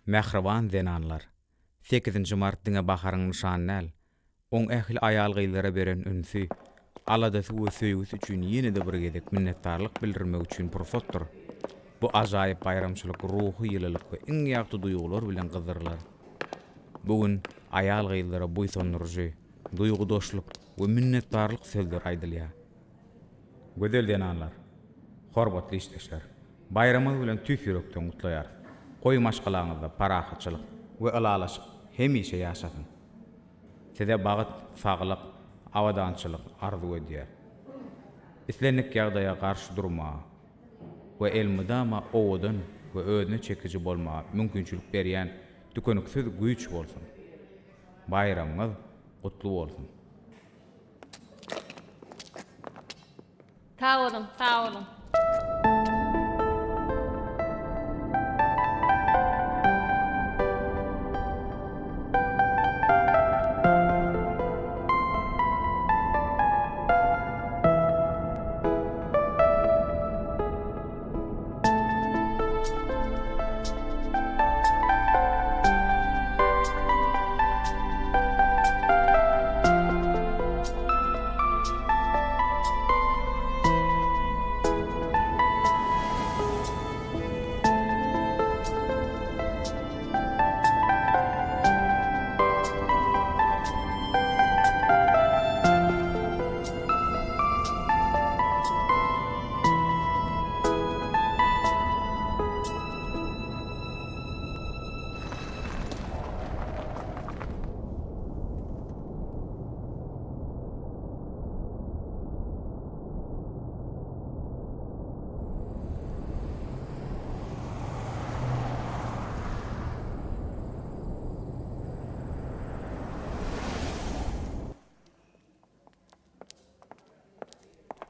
Mehriban zenanlar. 8-nji mart diňe baharyň nişany näl? Oň ähli aýal gyýlara beren ünsü. Aladasy we söýgüsi üçin ýene-de bir gezek minnetdarlyk bildirmek üçin pursatdyr. Bu ajaýyp bayramçylyk ruhy ýylylyk we iň ýagty duýgular bilen gyzdyrylar. Bugün aýal gyýlara buýsandyrjy, duýgudaşlyk we minnetdarlyk sözleri aýdylýar. Gözel zenanlar, hormatly işleşler, bayramyňyz bilen tüýs ýürekden gutlaýar. Goý maşgalaňyzda parahatçylyk we ylalaşyk hemişe ýaşasyn. Size bagyt, saglyk, awadançylyk arzu edýär. Islenlik ýagdaýa garşy durma we elmydama owadan we özüne çekiji bolma mümkinçilik berýän tükeniksiz güýç bolsun. Bayramyňyz gutly bolsun. Sağ olun, sağ olun.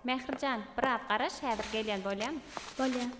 Mehrijan, biraz garaş, häzir gelýän bolýam. Bolýar.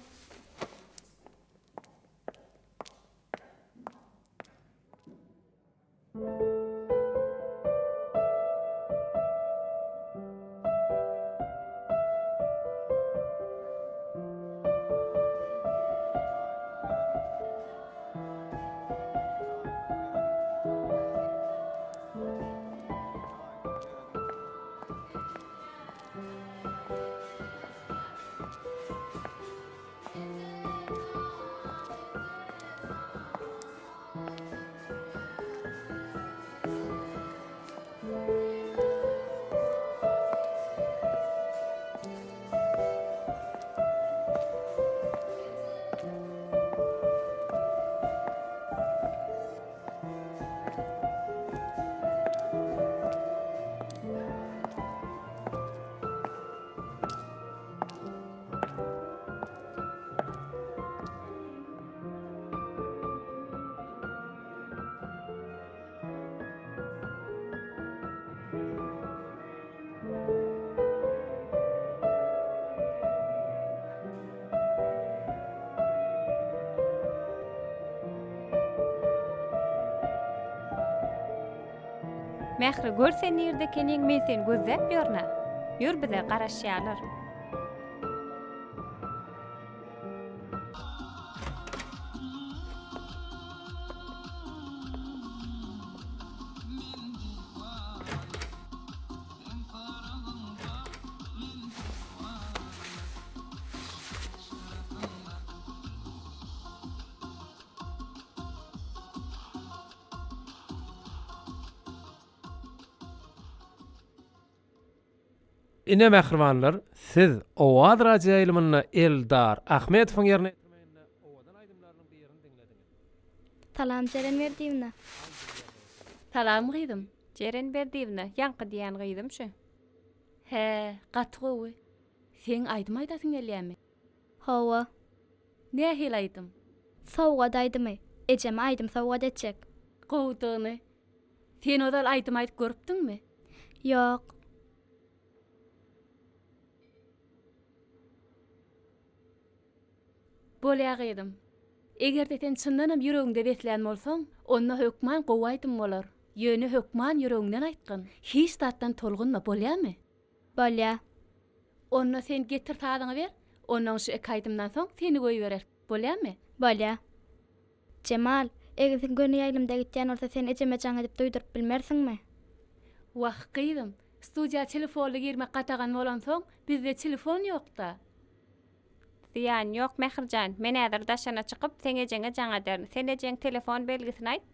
Mehri, görsen ýerde keniň men seni gözläp ýörnä. Ýür bize garaşýarlar. Ine mehribanlar, siz Owad radio ýylymyna Eldar Ahmetowyň ýerine ýetirmeginde owadan aýdymlarynyň birini diňlediňiz. Salam Jeren berdiňne. Salam gyýdym. Jeren berdiňne, ýanky diýen gyýdym şu. He, gatgowy. Sen aýdym aýdasyň gelýärmi? Hawa. Ne hil aýdym? Sowga daýdymy? Ejem aýdym sowga etjek. Gowdyny. Sen odal aýdym aýdyp görüpdiňmi? Ýok. Bolýar gyýdym. Eger sen çyndanam ýüregiňde beslän bolsaň, onda hökman gowaýdym bolar. Ýöne hökman ýüregiňden aýtgyn. Hiç tatdan tolgunma, bolýarmy? Bolýar. Onda sen getir taýdyňy ber. Ondan şu iki aýdymdan soň seni goýuberer. Bolýarmy? Bolýar. Cemal, Eger sen göni ýaýlymda gitýän bolsa sen ejeme jaň edip duýduryp bilmersiňmi? Wah gyýdym. Studiýa telefony girmek gatagan bolan soň bizde telefon ýokda. Diýan ýok Mähirjan, men häzir daşana çykyp sen ejeňe jaň ederim. Sen ejeň telefon belgisini aýt.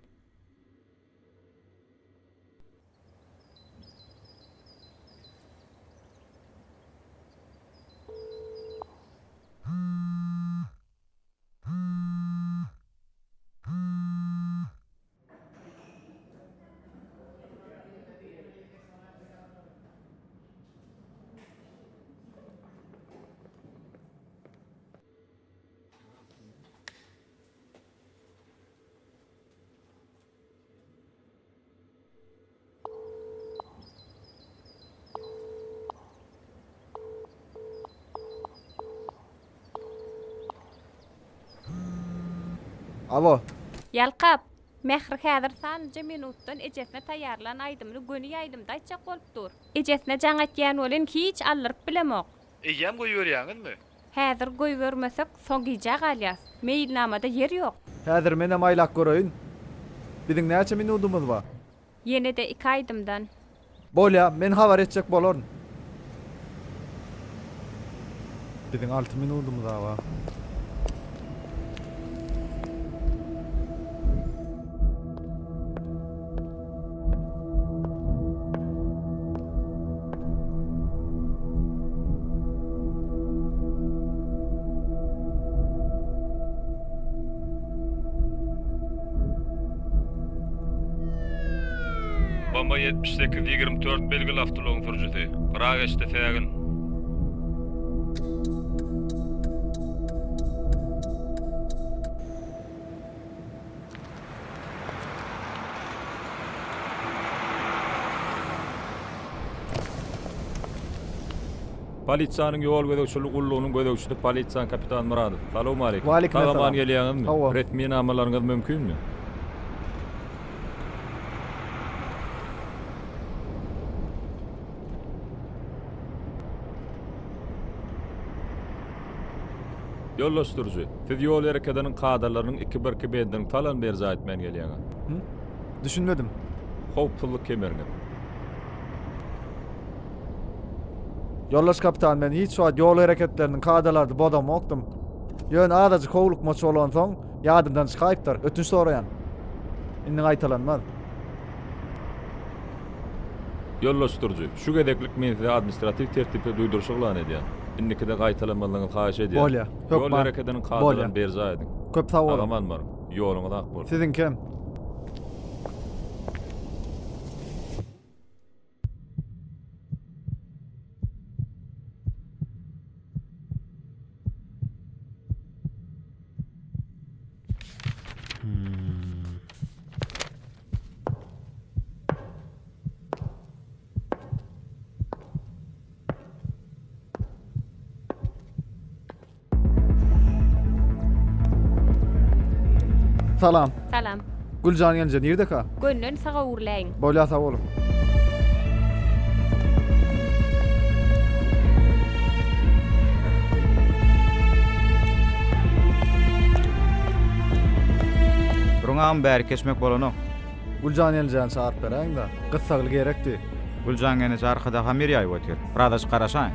Alo. Yalqap, Mähir häzir sanjy minutdan ejesine taýýarlan aýdymyny göni ýaýdymda aýtjak bolup dur. Ejesine jaň etýän bolan hiç allyryp bilemok. Eýem goýberýäňizmi? Häzir goýbermesek soňgyjak alýas. Mailnamada yer ýok. Häzir menem aýlak göröýün. Biziň näçe minutumuz bar? Ýene-de 2 aýdymdan. Bolýa, men habar etjek bolaryn. Biziň 6 minutumuz bar. Bomba 78-24 belgili avtologyň sürjüsi. Qarageçde fägin. Polisiýanyň ýol gödekçilik ullugynyň gödekçisi polisiýa kapitan Muradow. Salam aleykum. Waleyküm Tagaman assalam. gelýäňizmi? Hawa. Resmi namalaryňyz mümkinmi? Yollaşdırıcı, siz yol ereketinin kadrlarının 2-1 bendini talan berza etmen gelýäňiz. Düşünmedim. Howpsuzlyk kemerini. Yollaş kapitan, men hiç wagt ýol hereketleriniň kadalardy bodam okdum. Ýön adajy kowluk maçy bolan soň ýadymdan çykaýpdyr. Ötünç soraýan. Indi gaýtalanmaz. Yollaşdırıcı, şu gedeklik men size administrativ tertipde duýdurşyklan edýän. Indikide gaýtalanmalygyny haýyş edýän. Bolýa, Yol hökman. hereketiniň Bolýa. kadrlaryny berza edin. Köp sag bolun. Agaman bar, ýoluňyz ak bolsun. Sizin kim? Salam. Salam. Güljan gelje nerede ka? Gönnün sağa urlaýyn. Bolýa sag bolun. Ruňam bäri kesmek bolanyk. Güljan geljen çağıryp beräň da. Gyssagyl gerekdi. Güljan gene arkada hamir ýaýyp otyr. Radaş garaşaň.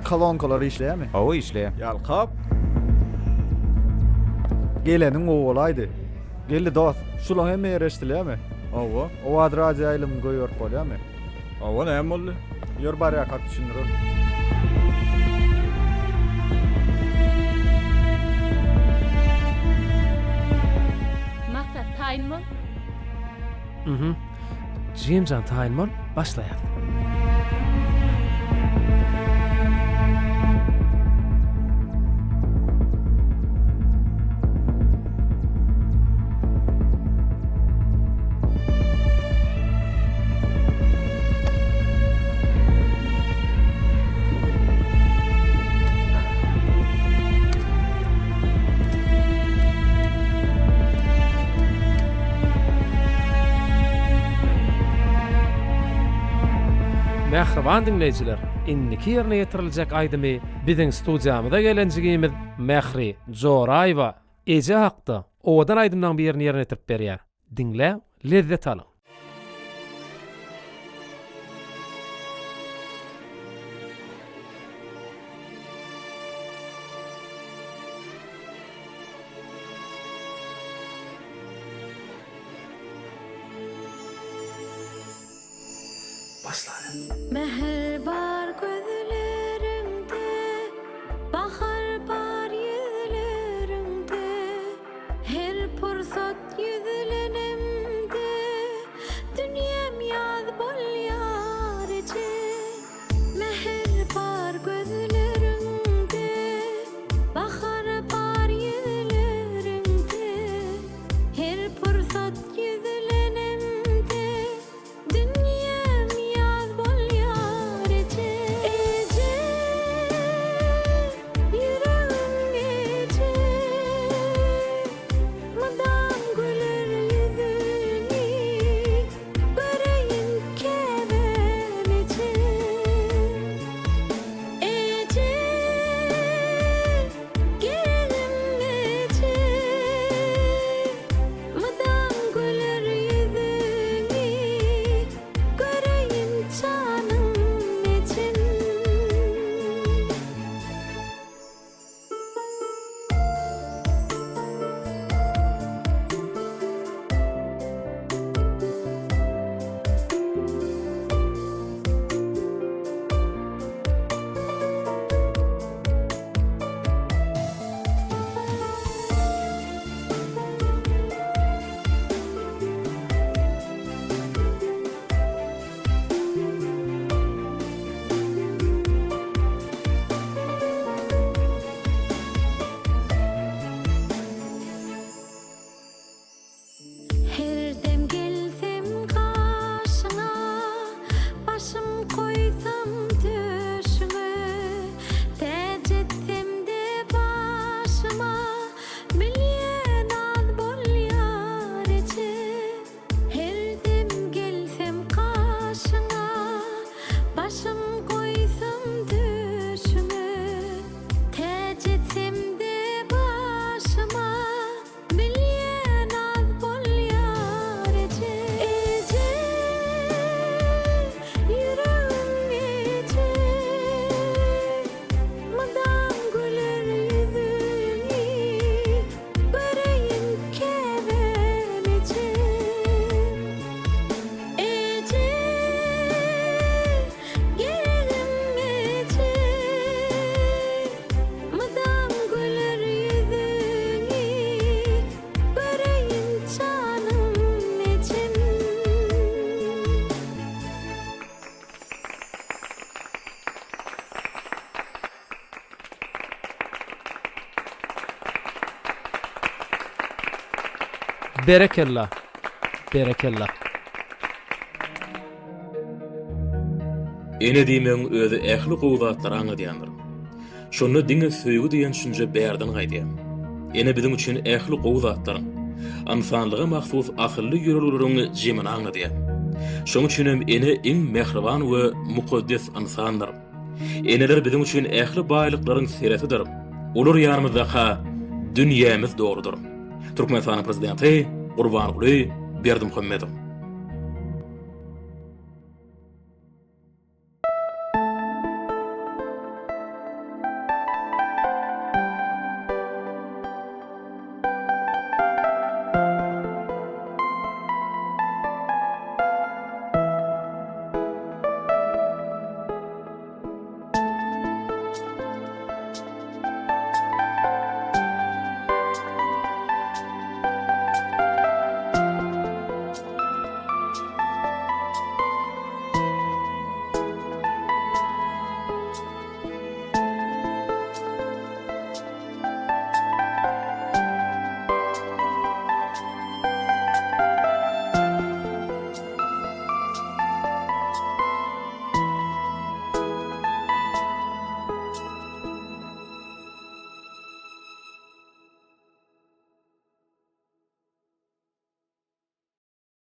Kolonkalar işleýärmi? Owy işleýär. Yalqap. Geleniň owalaydy. Geldi dost. Şulaň hemme ýereşdilermi? Owy. O adrajy aýlym goýýar bolýarmy? Owy näme boldy? Ýör bar ýakat düşündirin. Maksat taýyn bol. Jimjan taýynman başlaýar. Mähriban dinleýijiler, indiki ýerine ýetiriljek aýdymy biziň studiýamyza gelenjigimiz Mähri Joraýewa eje hakda owadan aýdymdan birini ýerine ýetirip berýär. Dinle, lezzet alın. Meher bar gözlerimde, bahar bar yüzlerimde, her pursat yüzlerimde, dünyam yaz bol yarıcı. Meher bar gözlerimde, bahar bar yüzlerimde, her pursat yüzlerimde, dünyam yaz bol yarıcı. Ece, yüreğim ece, madam güler yüzünü, göreyim kebenece. Ece, gelin ece, madam güler yüzünü, göreyim canım için. Her dem gelsem karşına, başım koysam düşüme, tecetsem de başıma, milyen az bol yarıcı. Her dem gelsem karşına, başım koysam düşüme, tecetsem de başıma, milyen az bol yarıcı. Ece, yüreğim ece, madam güler yüzünü, göreyim kebenece. Ece, gelin ece, madam güler yüzünü, göreyim canım için. Berekellah. Berekellah. Ene diýmeň özü ähli gowzatlar aňadýandyr. Şonu diňe söýgü diýen şunja bärden gaýdýar. Ene biziň üçin ähli gowzatlaryň ansanlyga mahsus akylly ýörelgelerini jemini aňladýar. Şoň üçin hem ene iň mehriban we mukaddes insanlar. Eneler biziň üçin ähli baýlyklaryň seretidir. Olar ýanymyzda dünýämiz dogrudur. Türkmenistan prezidenti Gurbanuly Berdimuhammedow.